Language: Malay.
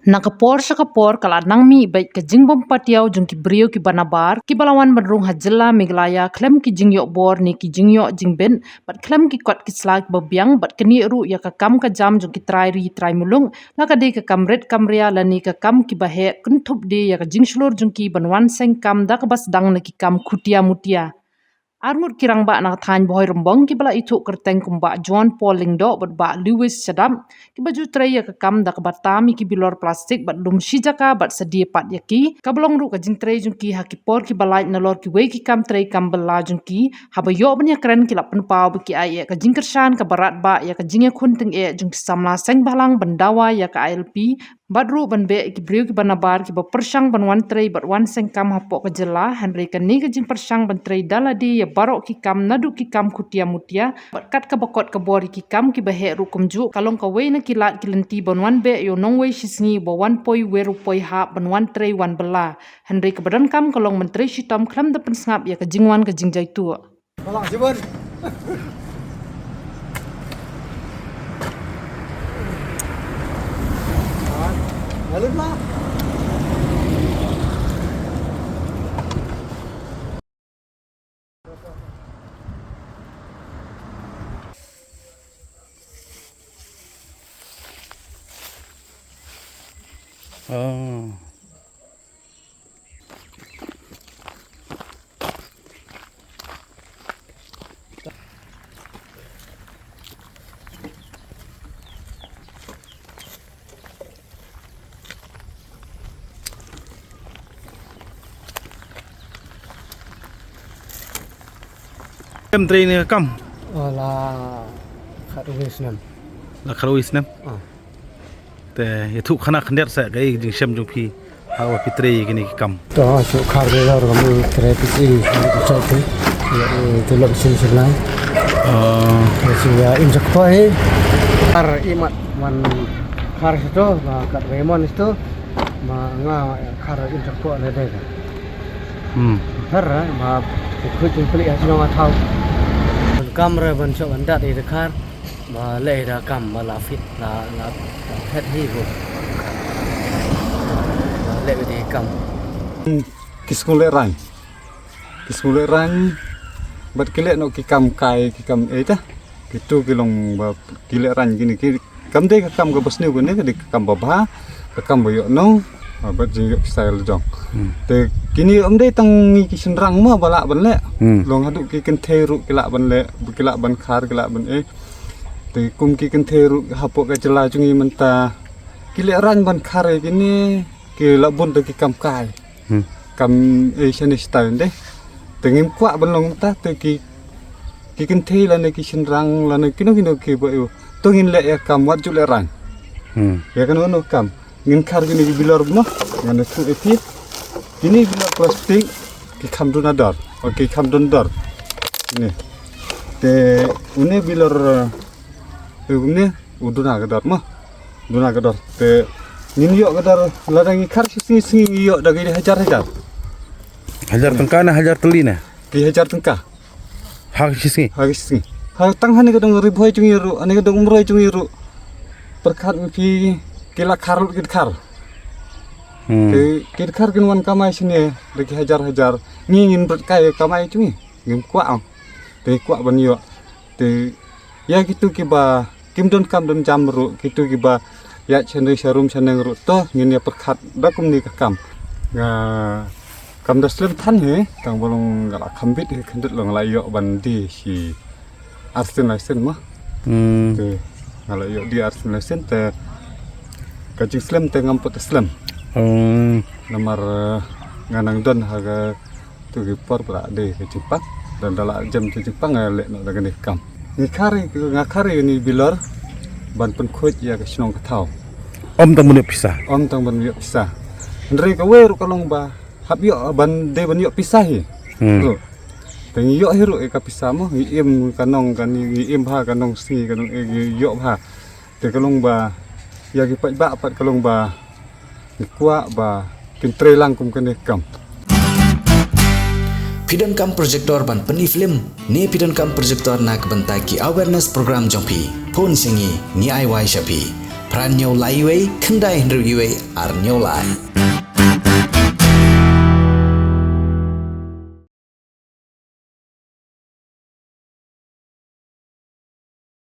Nakapor sa kapor kala nang mi baik ke jing bom patiau jung ki brio ki banabar ki balawan badrung hajela miglaya klem ki jing yok bor ni ki jing yok jing ben bat klem ki kot ki slag babiang bat keni ru ya ka kam ka jam jung ki trai mulung la ka de ka kamret kamria la ni ka kam ki bahe kuntup de ya ka jing shlor jung ki banwan seng kam da ka bas dang na ki kam kutia mutia. Armut kirang ba nak than boy rombong ki bala itu kerteng kumba John Paul Lingdo bat ba Lewis Sadam ki baju tray ya ka kam da ka batami ki bilor plastik bat lum shijaka bat sedia pat yaki ka belong ru ka jing tray jung ki hakipor ki balai na lor ki we ki kam tray kam bela jung ki haba yo banya keren ki lap pau ki ai ka jing kersan ka barat ba ya ka jing ya khunting e jung ki samla seng balang bandawa ya ka ILP badru ban be ki briu ki banabar ki ba persang ban wan tray bat wan seng kam hapo ka jela Henry ka ni ka jing persang ban tray daladi ya barok ki kam nadu ki kam kutia mutia bat kat ka bakot ka bori ki kam ki bahe ru kumju kalong ka we na ki lat ki lenti ban wan be yo nong we shisngi ba wan poi weru poi ha ban wan tray wan bela Henry ka badan kam kalong menteri shitam klam da pensngap ya ka jingwan ka jingjai tu Tolong jebur. Lalu lah. Oh. Em tray ni kam Olah kat Vietnam. la kharwis nam te yetu khana khnder sa gai jing shem jung phi hawa pi tray gini kam Toh so khar de dar kami kreatif ini cakap tu. Ya tu lok sini sebelah. Ya injak pai. Khar imat man khar itu kat Raymond itu nga khar injak pai ada deh. Khar ma ikut jemput ya senang atau. Kamera ban so ban dat di khar ma le da kam ma la fit la het hi bu. Le di kam. Kiskule rang bat kile no ki kam kai ki kam eta kitu kilong ba kile rang gini ki kam de ka kam ga basne gune ka de kam ba ka kam ba yo no bat jing style jong te kini de tang ki sin rang ma bala ban le long hadu ki ken theru ki la ban le ki la ban khar ki la ban e te kum ki ken theru hapo ka jela jungi menta kile rang ban khar gini ki la bun de ki kam kai kam Asian style deh, tengim kuat belong ta tu ki kenti lah ni ki senrang lah ni kino ki bayu, tungin le ya kam wat jule rang, ya kan ono kam, ngin kar gini ki bilor mo, ngane tu eti, gini bilor plastik ki kam donador, oke kam donador, ni, te une bilor, une uduna kadar mo, uduna kadar, te ngin yok kadar ladang ikar sing yok dah gini hajar. hajar tengka na hajar telina Ki hajar tengkah. hak sisi Hagis ni. Ha tang hani kadang riboi jungi ru, ani kadang umroi jungi ru. Perkat ki kila karut kit kar. Kit kar kinwan kamai sini, lagi hajar ngingin berkai kamai jungi. Ngim kuat. Te kuat ban yo. Te ya gitu ki ba kim don kam don jam ru, gitu ki ba ya chene sharum chene ru to ngin ya perkat dakum ni ka kam. Nga kam da slim than he tang bolong gala khambit he khandut long la yo ban di si arsen ma te gala yo di arsen te ka jing slim te ngamput slim nomor nganang don haga tu ki por pra de ke cipak dan dala jam tu cipak ngale no daga ni kam ngakari ni bilor ban pen khoj ya ka snong ka thau om tang mun pisah tang ban yo pisah ndre ka weru kalong ba hab yo ban de ban yo pisah hi teng yo hiru e ka pisah mo im kanong kan im ha kanong si kanong yo ha te kalong ba ya ki pat kalong ba kwa ba kin tre lang kum kan kam Pidon kam projector ban peni film ni pidon kam projector nak bentai ki awareness program jongpi phone singi ni ai wai shapi ran nyau lai wei kendai hendru giwei ar nyau lai.